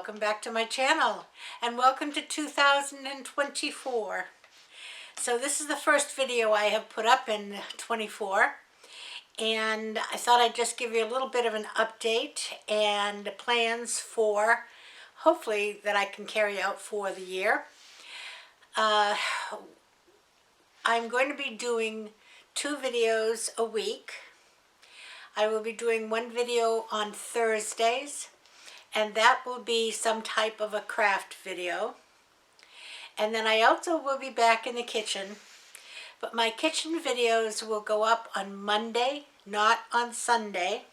welcome back to my channel and welcome to 2024. So this is the first video I have put up in 24 and I thought I'd just give you a little bit of an update and plans for hopefully that I can carry out for the year. I'm going to be doing 2 videos a week. I will be doing one video on Thursdays, and that will be some type of a craft video. And then I also will be back in the kitchen, but my kitchen videos will go up on Monday, not on Sunday.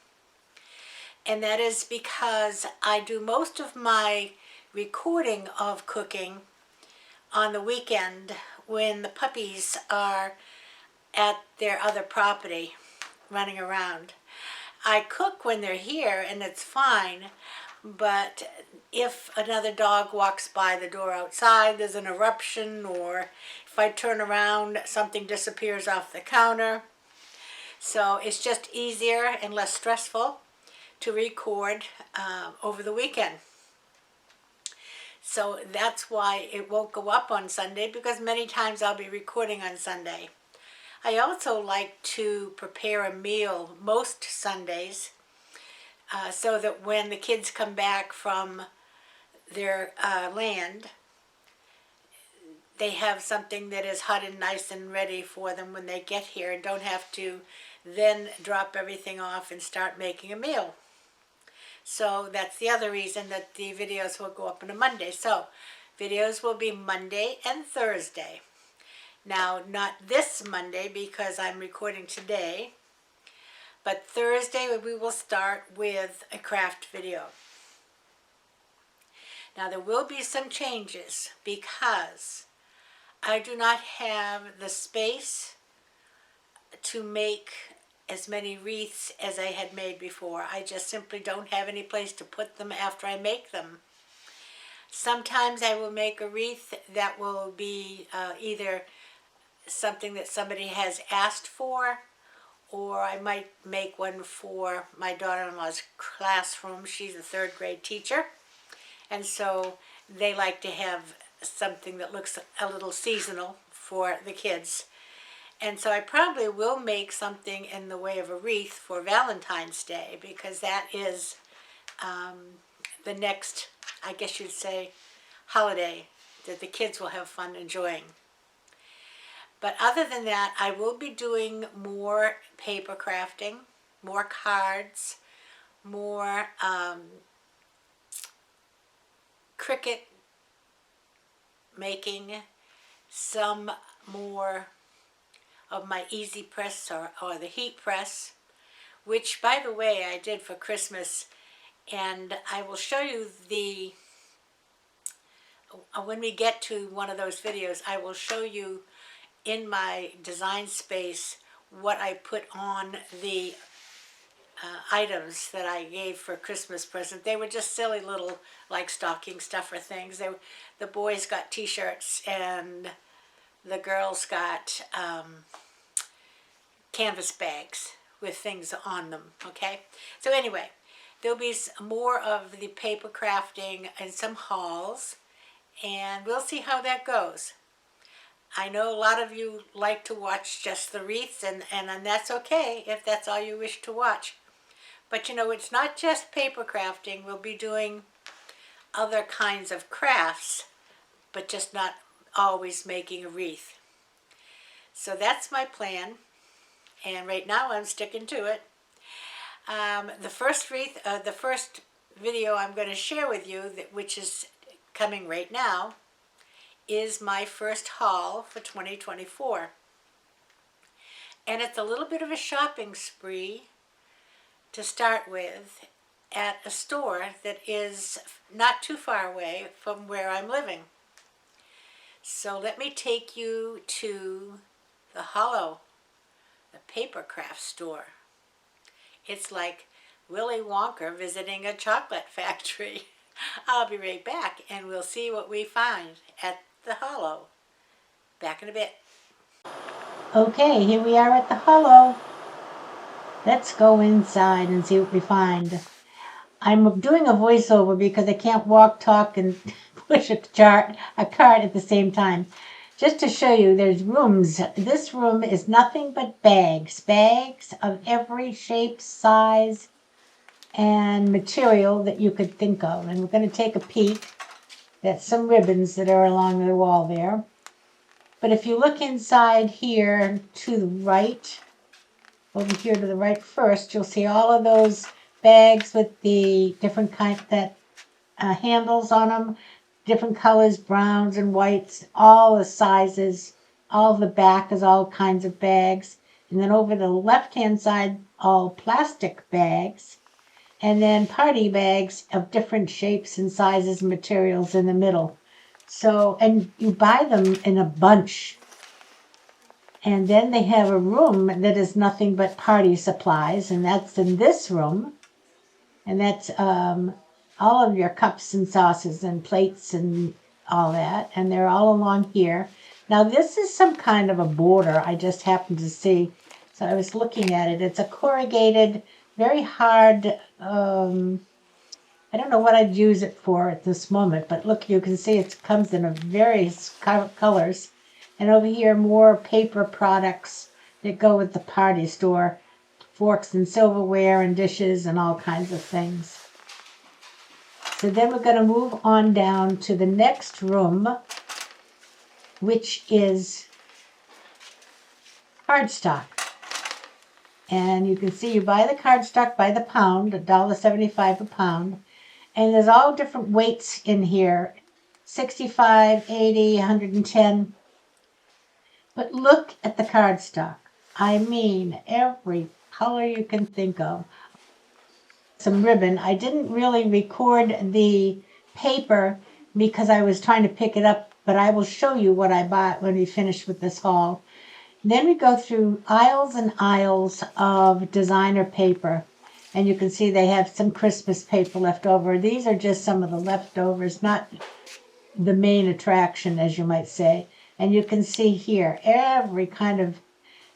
And that is because I do most of my recording of cooking on the weekend when the puppies are at their other property running around. I cook when they're here and it's fine, but if another dog walks by the door outside, there's an eruption, or if I turn around, something disappears off the counter. So it's just easier and less stressful to record over the weekend. So that's why it won't go up on Sunday, because many times I'll be recording on Sunday. I also like to prepare a meal most Sundays so that when the kids come back from their land, they have something that is hot and nice and ready for them when they get here and don't have to then drop everything off and start making a meal. So that's the other reason that the videos will go up on a Monday. So videos will be Monday and Thursday. Now, not this Monday because I'm recording today, but Thursday we will start with a craft video. Now, there will be some changes because I do not have the space to make as many wreaths as I had made before. I just simply don't have any place to put them after I make them. Sometimes I will make a wreath that will be either something that somebody has asked for, or I might make one for my daughter-in-law's classroom. She's a 3rd grade teacher, and so they like to have something that looks a little seasonal for the kids. And so I probably will make something in the way of a wreath for Valentine's Day, because that is the next, I guess you'd say, holiday that the kids will have fun enjoying. But other than that, I will be doing more paper crafting, more cards, more cricket making, some more of my easy press or the heat press, which, by the way, I did for Christmas. And I will show you when we get to one of those videos, I will show you in my design space what I put on the items that I gave for Christmas present. They were just silly little like stocking stuffer things. The boys got t-shirts and the girls got canvas bags with things on them, okay? So anyway, there'll be more of the paper crafting and some hauls, and we'll see how that goes. I know a lot of you like to watch just the wreaths, and that's okay if that's all you wish to watch. But you know, it's not just paper crafting. We'll be doing other kinds of crafts, but just not always making a wreath. So that's my plan, and right now I'm sticking to it. The first video I'm going to share with you, which is coming right now, is my first haul for 2024. And it's a little bit of a shopping spree to start with at a store that is not too far away from where I'm living. So let me take you to the Hollo, the Papercraft store. It's like Willy Wonka visiting a chocolate factory. I'll be right back and we'll see what we find at the Hollo. Back in a bit. Okay, here we are at the Hollo. Let's go inside and see what we find. I'm doing a voiceover because I can't walk, talk, and push a cart at the same time. Just to show you, there's rooms. This room is nothing but bags of every shape, size, and material that you could think of. And we're going to take a peek. That's some ribbons that are along the wall there. But if you look inside here to the right, over here to the right first, you'll see all of those bags with the different kind that handles on them, different colors, browns and whites, all the sizes. All the back is all kinds of bags. And then over the left-hand side, all plastic bags. And then party bags of different shapes and sizes and materials in the middle. So, and you buy them in a bunch. And then they have a room that is nothing but party supplies, and that's in this room. And that's all of your cups and saucers and plates and all that. And they're all along here. Now, this is some kind of a border I just happened to see. So I was looking at it. It's a corrugated, very hard, I don't know what I'd use it for at this moment, but look, you can see it comes in various colors. And over here, more paper products that go with the party store. Forks and silverware and dishes and all kinds of things. So then we're going to move on down to the next room, which is cardstock. And you can see you buy the cardstock by the pound, $1.75 a pound. And there's all different weights in here, 65, 80, 110. But look at the cardstock. I mean, every color you can think of. Some ribbon. I didn't really record the paper because I was trying to pick it up, but I will show you what I bought when we finish with this haul. Then we go through aisles and aisles of designer paper. And you can see they have some Christmas paper left over. These are just some of the leftovers, not the main attraction, as you might say. And you can see here every kind of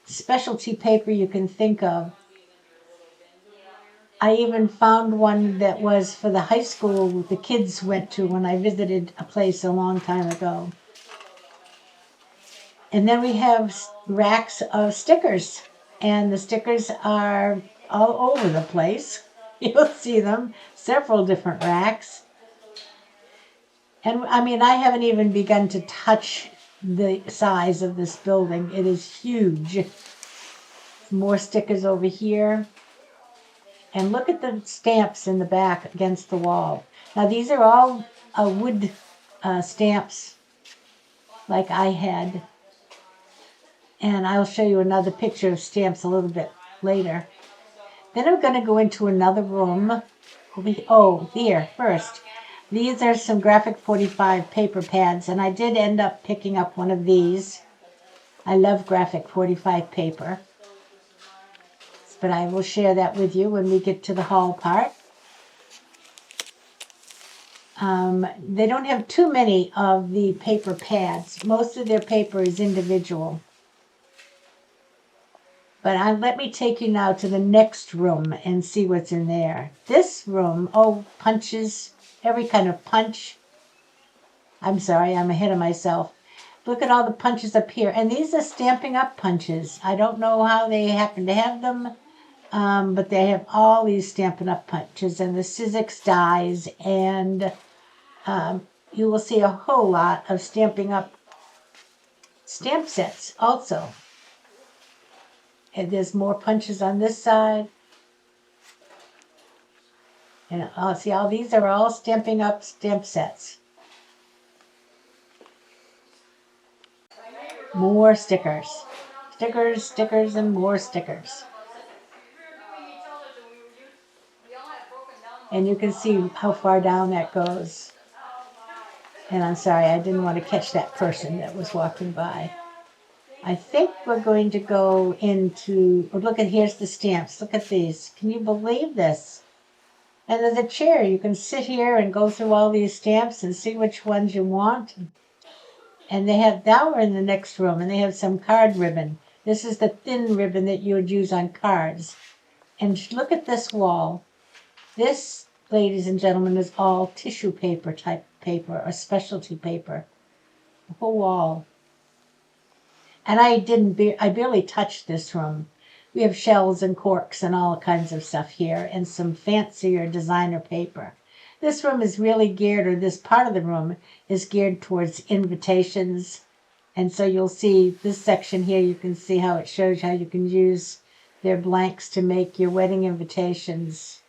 specialty paper you can think of. I even found one that was for the high school the kids went to when I visited a place a long time ago. And then we have racks of stickers. And the stickers are all over the place. You'll see them, several different racks. And I mean, I haven't even begun to touch the size of this building. It is huge. More stickers over here. And look at the stamps in the back against the wall. Now, these are all wood stamps like I had. And I'll show you another picture of stamps a little bit later. Then I'm going to go into another room. Oh, here, first. These are some Graphic 45 paper pads, and I did end up picking up one of these. I love Graphic 45 paper. But I will share that with you when we get to the haul part. They don't have too many of the paper pads. Most of their paper is individual. But let me take you now to the next room and see what's in there. This room, punches, every kind of punch. I'm sorry, I'm ahead of myself. Look at all the punches up here. And these are Stampin' Up! Punches. I don't know how they happen to have them, but they have all these Stampin' Up! Punches and the Sizzix dies. And you will see a whole lot of Stampin' Up! Stamp sets also. And there's more punches on this side. And see, all these are all Stampin' Up! Stamp sets. More stickers. Stickers, stickers, and more stickers. And you can see how far down that goes. And I'm sorry, I didn't want to catch that person that was walking by. I think we're going to go into, look at, here's the stamps. Look at these. Can you believe this? And there's a chair. You can sit here and go through all these stamps and see which ones you want. And now we're in the next room, and they have some card ribbon. This is the thin ribbon that you would use on cards. And look at this wall. This ladies and gentlemen, is all tissue paper type paper, or specialty paper. The whole wall. And I barely touched this room. We have shells and corks and all kinds of stuff here, and some fancier designer paper. This room is really geared, or this part of the room is geared towards invitations. And so you'll see this section here, you can see how it shows how you can use their blanks to make your wedding invitations.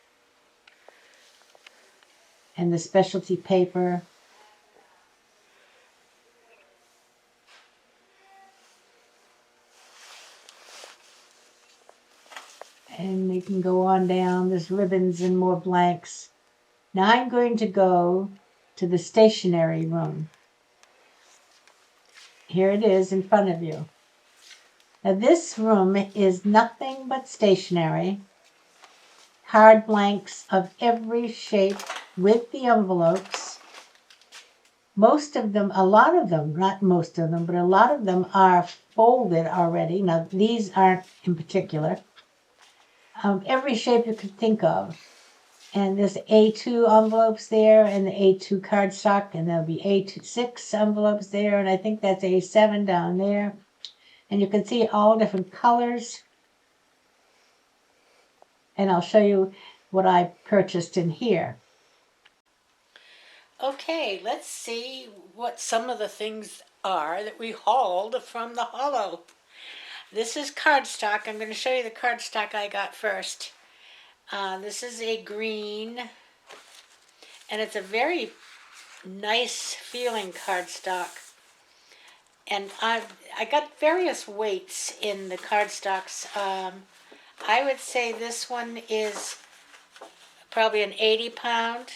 And the specialty paper. And you can go on down. There's ribbons and more blanks. Now I'm going to go to the stationery room. Here it is in front of you. Now this room is nothing but stationery. Hard blanks of every shape with the envelopes. Most of them, a lot of them, not most of them, but a lot of them are folded already. Now these aren't in particular. Every shape you could think of. And there's A2 envelopes there, and the A2 cardstock, and there'll be A6 envelopes there, and I think that's A7 down there. And you can see all different colors. And I'll show you what I purchased in here. Okay, let's see what some of the things are that we hauled from the Hollo. This is cardstock. I'm going to show you the cardstock I got first. This is a green, and it's a very nice feeling cardstock. And I got various weights in the cardstocks. I would say this one is probably an 80-pound.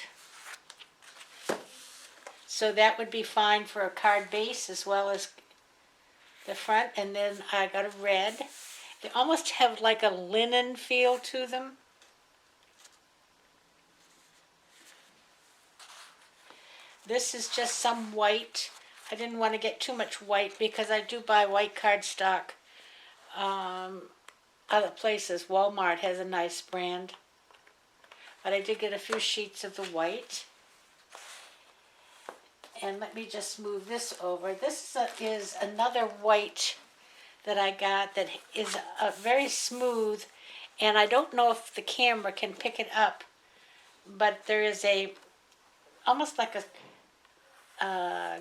So that would be fine for a card base as well as the front. And then I got a red. They almost have like a linen feel to them. This is just some white. I didn't want to get too much white because I do buy white cardstock other places. Walmart has a nice brand. But I did get a few sheets of the white. And let me just move this over. This is another white that I got that is very smooth. And I don't know if the camera can pick it up. But there is a almost like a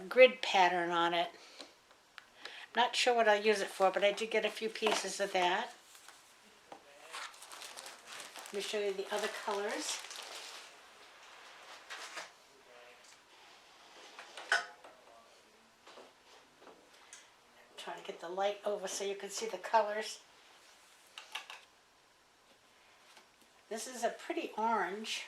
grid pattern on it. Not sure what I'll use it for, but I did get a few pieces of that. Let me show you the other colors. Trying to get the light over so you can see the colors. This is a pretty orange.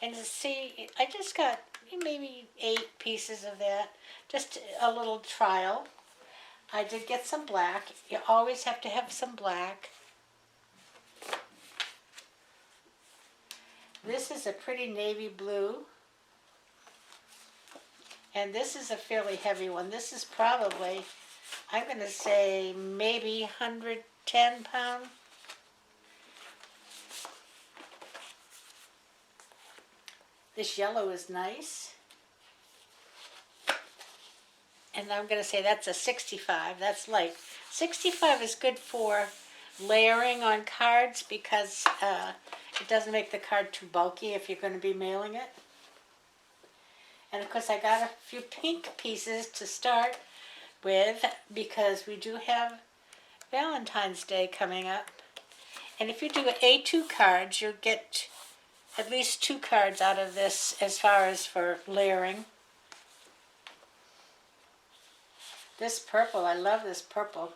And to see, I just got maybe 8 pieces of that. Just a little trial. I did get some black. You always have to have some black. This is a pretty navy blue. And this is a fairly heavy one. This is probably, I'm going to say maybe 110 pounds. This yellow is nice. And I'm going to say that's a 65. That's light. 65 is good for layering on cards because it doesn't make the card too bulky if you're going to be mailing it. And of course I got a few pink pieces to start with because we do have Valentine's Day coming up. And if you do A2 cards, you'll get at least 2 cards out of this as far as for layering. This purple, I love this purple.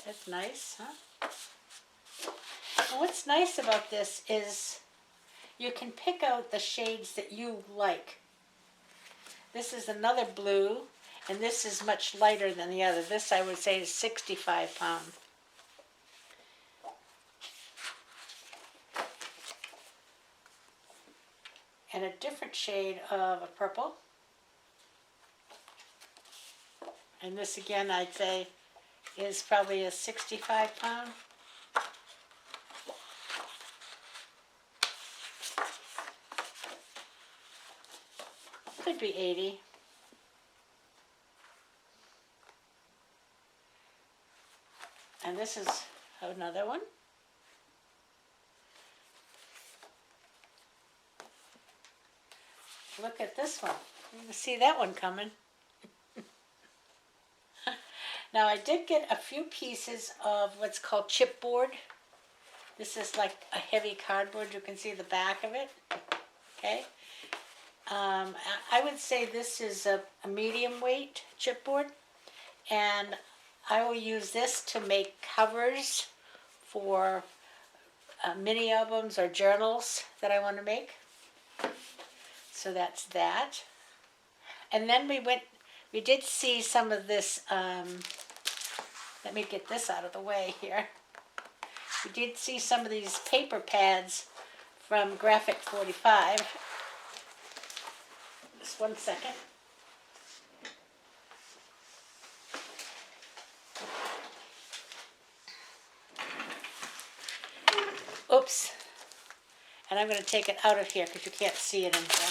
That's nice, huh? And what's nice about this is you can pick out the shades that you like. This is another blue, and this is much lighter than the other. This I would say is 65 pounds. And a different shade of a purple. And this again, I'd say, is probably a 65 pound. Could be 80. And this is another one. Look at this one. You can see that one coming. Now I did get a few pieces of what's called chipboard. This is like a heavy cardboard. You can see the back of it. Okay. I would say this is a medium weight chipboard, and I will use this to make covers for mini albums or journals that I want to make. So that's that. And then we did see some of this, let me get this out of the way here. We did see some of these paper pads from Graphic 45. Just one second. Oops. And I'm going to take it out of here because you can't see it in here.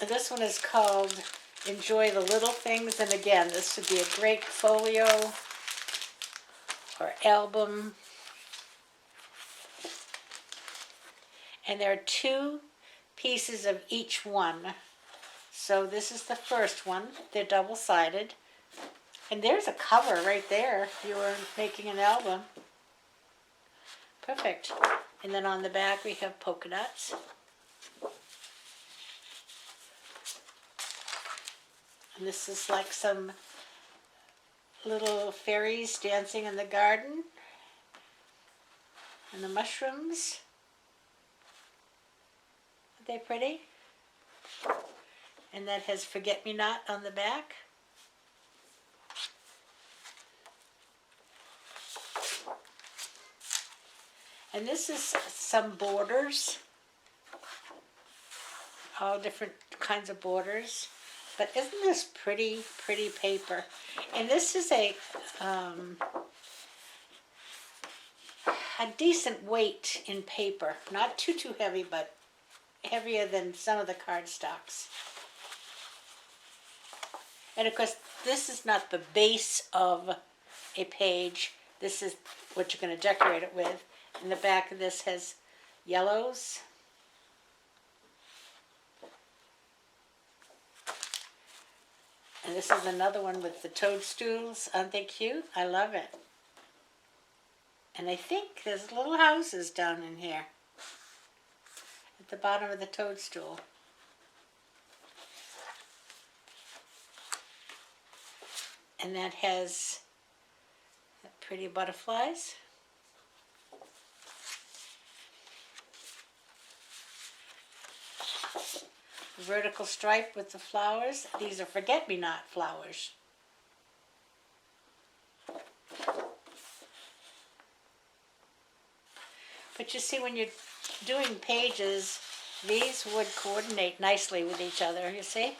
This one is called Enjoy the Little Things, and again, this would be a great folio or album. And there are 2 pieces of each one. So this is the first one. They're double-sided. And there's a cover right there if you were making an album. Perfect. And then on the back we have polka dots. And this is like some little fairies dancing in the garden. And the mushrooms. Aren't they pretty? And that has Forget-Me-Not on the back. And this is some borders. All different kinds of borders. But isn't this pretty, pretty paper? And this is a decent weight in paper. Not too heavy, but heavier than some of the cardstocks. And of course, this is not the base of a page. This is what you're going to decorate it with. And the back of this has yellows. And this is another one with the toadstools. Aren't they cute? I love it. And I think there's little houses down in here at the bottom of the toadstool. And that has pretty butterflies. Vertical stripe with the flowers. These are Forget-Me-Not flowers. But you see, when you're doing pages, these would coordinate nicely with each other, you see?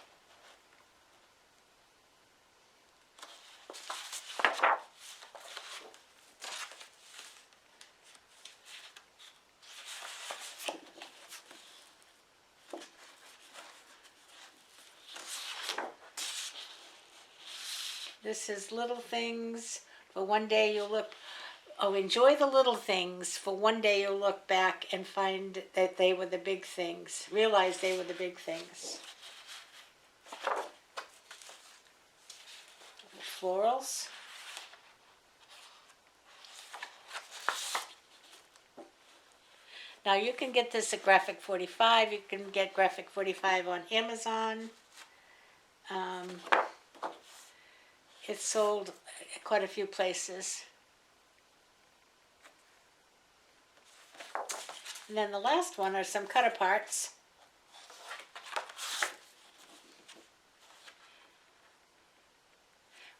This is Little Things, for one day you'll look, enjoy the little things, for one day you'll look back and find that they were the big things, realize they were the big things. Florals. Now you can get this at Graphic 45, you can get Graphic 45 on Amazon. It's sold at quite a few places. And then the last one are some cut-aparts.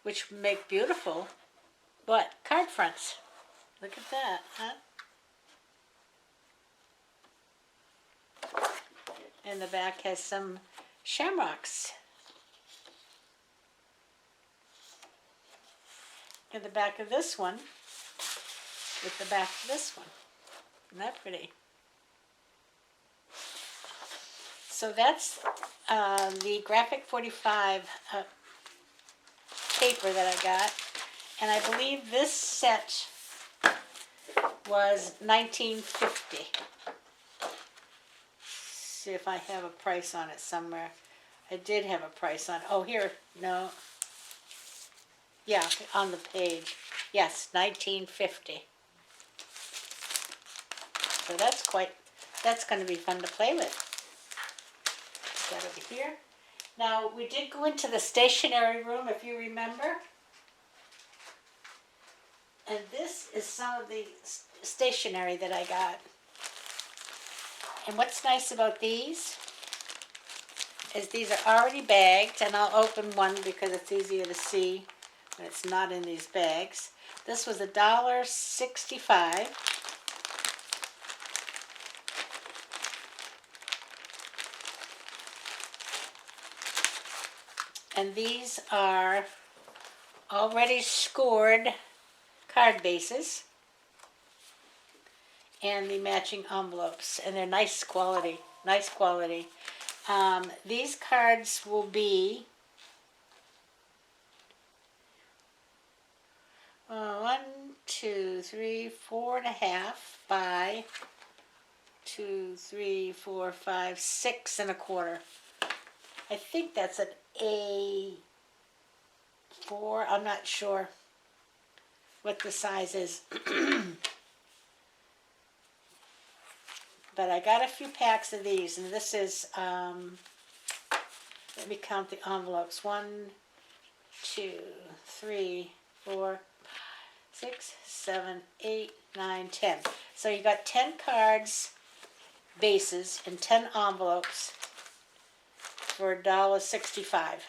Which make beautiful, card fronts. Look at that, huh? And the back has some shamrocks. And the back of this one with the back of this one. Isn't that pretty? So that's the Graphic 45 paper that I got. And I believe this set was $19.50. See if I have a price on it somewhere. I did have a price on it. Oh, here, no. Yeah, on the page. Yes, $19.50. So that's going to be fun to play with. Put that over here. Now, we did go into the stationery room, if you remember. And this is some of the stationery that I got. And what's nice about these is these are already bagged, and I'll open one because it's easier to see when it's not in these bags. This was $1.65. And these are already scored card bases and the matching envelopes, and they're nice quality, nice quality. These cards will be 1, 2, 3, 4.5 by 2, 3, 4, 5, 6.25. I think that's an A4. I'm not sure what the size is. But I got a few packs of these, and this is, let me count the envelopes. 1, 2, 3, 4, 6, 7, 8, 9, 10. So you got 10 cards, bases, and 10 envelopes for $1.65.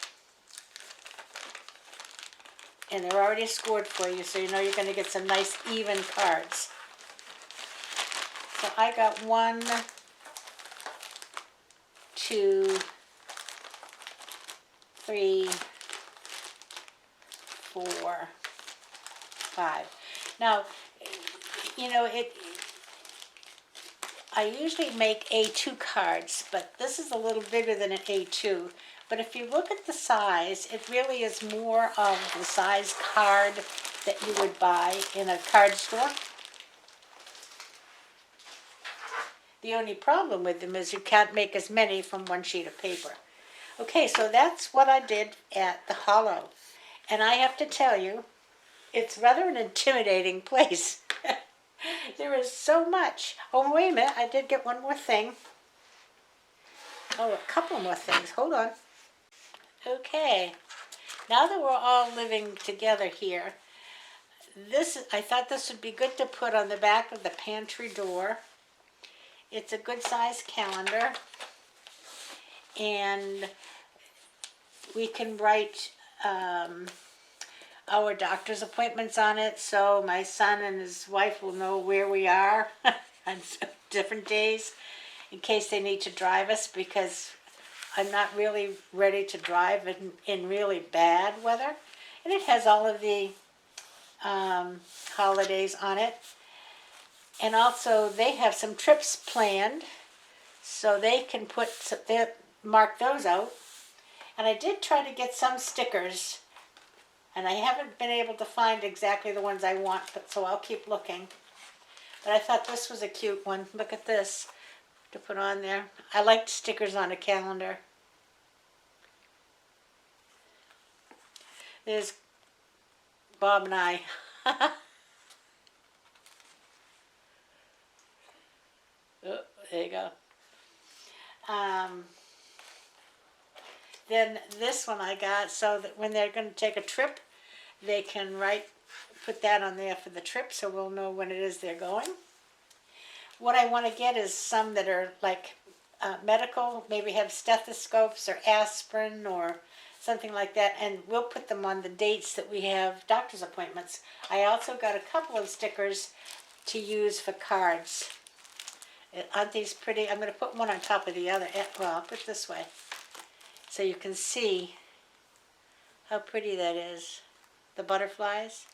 And they're already scored for you, so you know you're going to get some nice even cards. So I got 1, 2, 3, 4, 5. Now, you know, I usually make A2 cards, but this is a little bigger than an A2. But if you look at the size, it really is more of the size card that you would buy in a card store. The only problem with them is you can't make as many from one sheet of paper. Okay, so that's what I did at the Hollo. And I have to tell you, it's rather an intimidating place. There is so much. Oh, wait a minute, I did get one more thing. Oh, a couple more things. Hold on. Okay, now that we're all living together here, I thought this would be good to put on the back of the pantry door. It's a good size calendar, and we can write our doctor's appointments on it, so my son and his wife will know where we are on different days in case they need to drive us, because I'm not really ready to drive in really bad weather. And it has all of the holidays on it. And also they have some trips planned, so they can mark those out. And I did try to get some stickers, and I haven't been able to find exactly the ones I want, so I'll keep looking. But I thought this was a cute one. Look at this to put on there. I liked stickers on a calendar. There's Bob and I. Oh, there you go. Then this one I got so that when they're going to take a trip, they can put that on there for the trip, so we'll know when it is they're going. What I want to get is some that are like medical, maybe have stethoscopes or aspirin or something like that, and we'll put them on the dates that we have doctor's appointments. I also got a couple of stickers to use for cards. Aren't these pretty? I'm going to put one on top of the other. Well, I'll put it this way so you can see how pretty that is. The butterflies.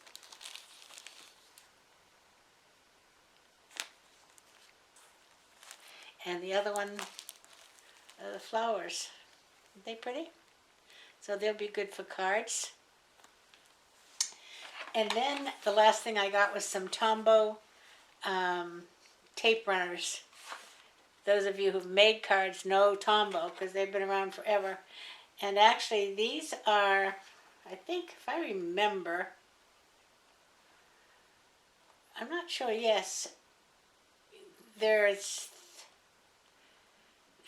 And the other one, the flowers. Aren't they pretty? So they'll be good for cards. And then the last thing I got was some Tombow tape runners. Those of you who've made cards know Tombow because they've been around forever. And actually these are, I think, if I remember, I'm not sure, yes, there's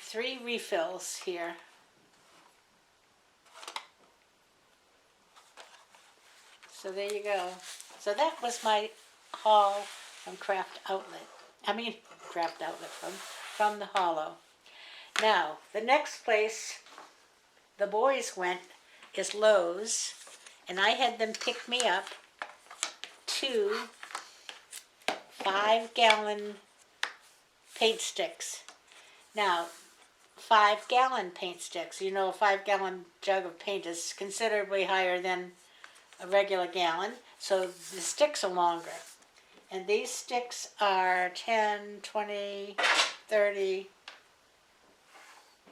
3 refills here. So there you go. So that was my haul from Craft Outlet. Craft Outlet from the Hollo. Now, the next place the boys went is Lowe's, and I had them pick me up 2 5-gallon paint sticks. Now, 5-gallon paint sticks. You know, a 5-gallon jug of paint is considerably higher than a regular gallon, so the sticks are longer. And these sticks are 10, 20, 30,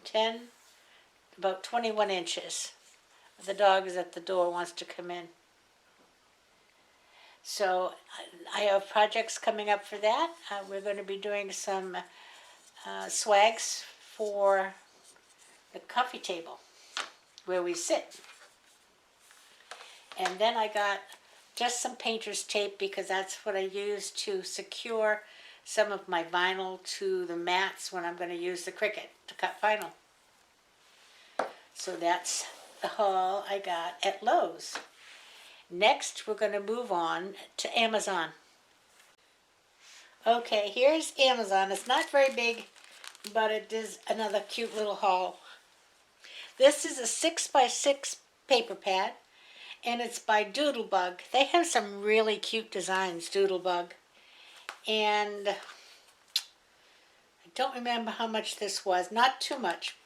10, about 21 inches. The dog is at the door, wants to come in. So I have projects coming up for that. We're going to be doing some swags for the coffee table where we sit. And then I got just some painter's tape because that's what I use to secure some of my vinyl to the mats when I'm going to use the Cricut to cut vinyl. So that's the haul I got at Lowe's. Next, we're going to move on to Amazon. Okay, here's Amazon. It's not very big, but it is another cute little haul. This is a 6x6 paper pad, and it's by Doodlebug. They have some really cute designs, Doodlebug. And I don't remember how much this was, not too much.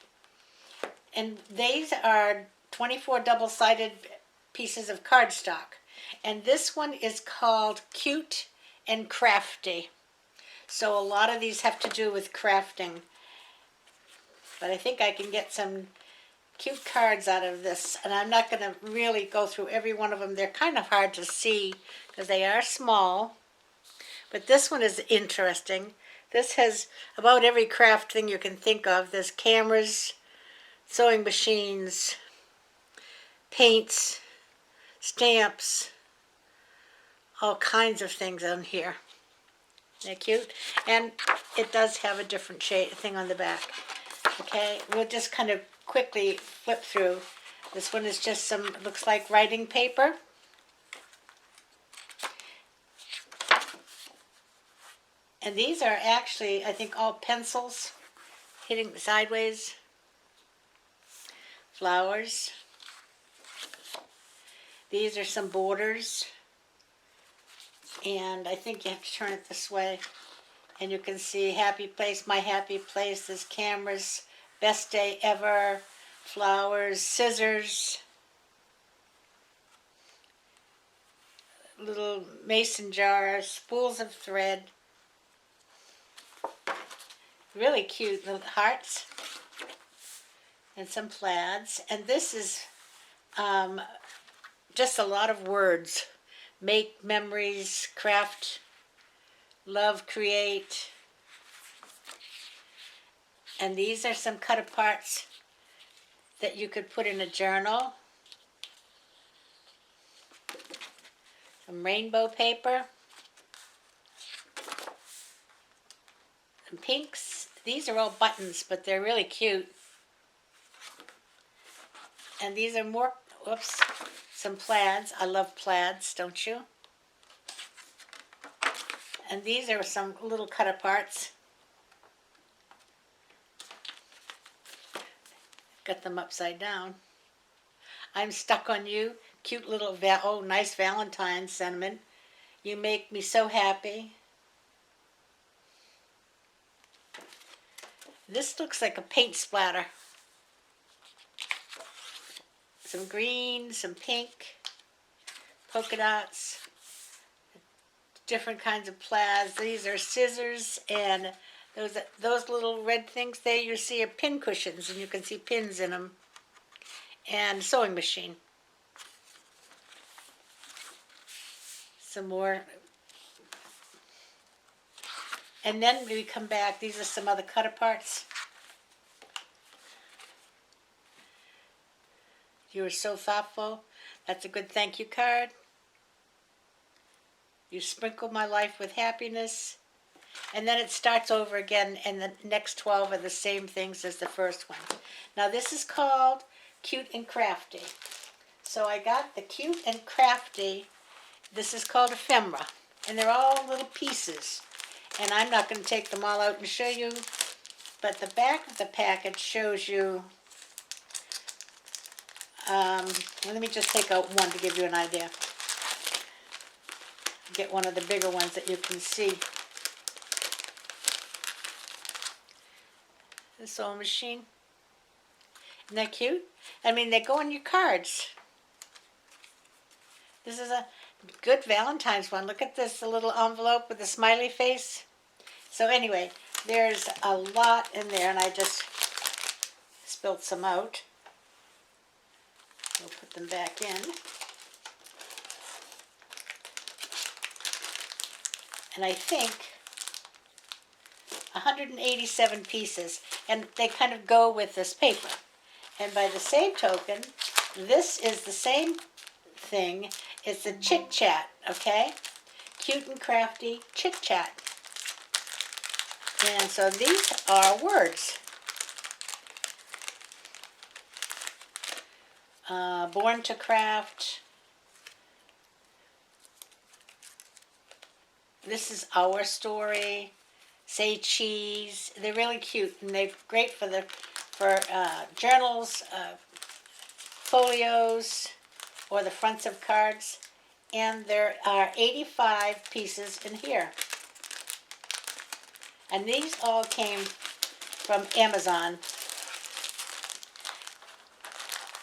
And these are 24 double-sided pieces of cardstock. And this one is called Cute and Crafty. So a lot of these have to do with crafting. But I think I can get some cute cards out of this. And I'm not going to really go through every one of them. They're kind of hard to see because they are small. But this one is interesting. This has about every craft thing you can think of. There's cameras, sewing machines, paints, stamps, all kinds of things on here. They're cute. And it does have a different thing on the back. Okay, we'll just kind of quickly flip through. This one is just some, looks like writing paper. And these are actually, I think, all pencils hitting sideways. Flowers. These are some borders. And I think you have to turn it this way. And you can see happy place, my happy place. There's cameras, best day ever, flowers, scissors, little mason jars, spools of thread. Really cute little hearts and some plaids. And this is just a lot of words. Make memories, craft, love, create. And these are some cut aparts that you could put in a journal. Some rainbow paper. Some pinks. These are all buttons, but they're really cute. And these are more, whoops, some plaids. I love plaids, don't you? And these are some little cut aparts. Got them upside down. I'm stuck on you. Cute little, oh, nice Valentine's sentiment. You make me so happy. This looks like a paint splatter. Some green, some pink, polka dots, different kinds of plaids. These are scissors, and those little red things there you see are pin cushions, and you can see pins in them. And sewing machine. Some more. And then we come back, these are some other cut aparts. You were so thoughtful. That's a good thank you card. You sprinkled my life with happiness. And then it starts over again, and the next 12 are the same things as the first one. Now this is called Cute and Crafty. So I got the Cute and Crafty. This is called ephemera. And they're all little pieces. And I'm not going to take them all out and show you. But the back of the package shows you. Let me just take out one to give you an idea. Get one of the bigger ones that you can see. The sewing machine. Isn't that cute? I mean, they go on your cards. This is a good Valentine's one. Look at this, a little envelope with a smiley face. So anyway, there's a lot in there, and I just spilled some out. We'll put them back in. And I think 187 pieces, and they kind of go with this paper. And by the same token, this is the same thing. It's a chit chat, okay? Cute and Crafty chit chat. And so these are words. Born to Craft. This is Our Story. Say Cheese. They're really cute, and they're great for journals, folios, or the fronts of cards. And there are 85 pieces in here. And these all came from Amazon.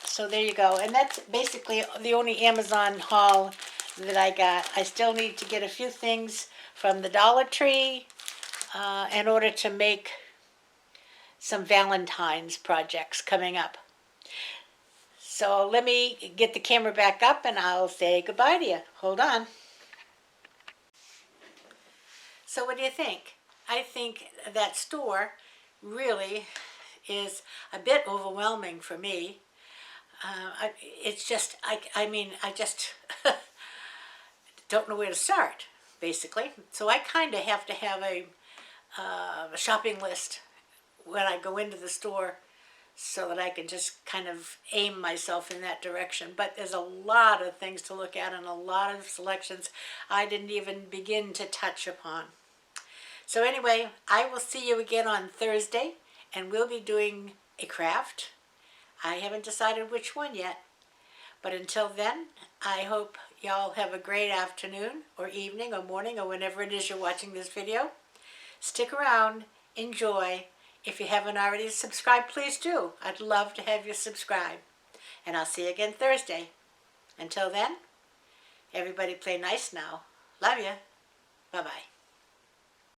So there you go. And that's basically the only Amazon haul that I got. I still need to get a few things from the Dollar Tree in order to make some Valentine's projects coming up. So let me get the camera back up and I'll say goodbye to you. Hold on. So what do you think? I think that store really is a bit overwhelming for me. It's just, I mean, I just don't know where to start, basically. So I kind of have to have a shopping list when I go into the store so that I can just kind of aim myself in that direction. But there's a lot of things to look at and a lot of selections I didn't even begin to touch upon. So anyway, I will see you again on Thursday, and we'll be doing a craft. I haven't decided which one yet. But until then, I hope y'all have a great afternoon or evening or morning or whenever it is you're watching this video. Stick around, enjoy. If you haven't already subscribed, please do. I'd love to have you subscribe. And I'll see you again Thursday. Until then, everybody play nice now. Love you. Bye-bye.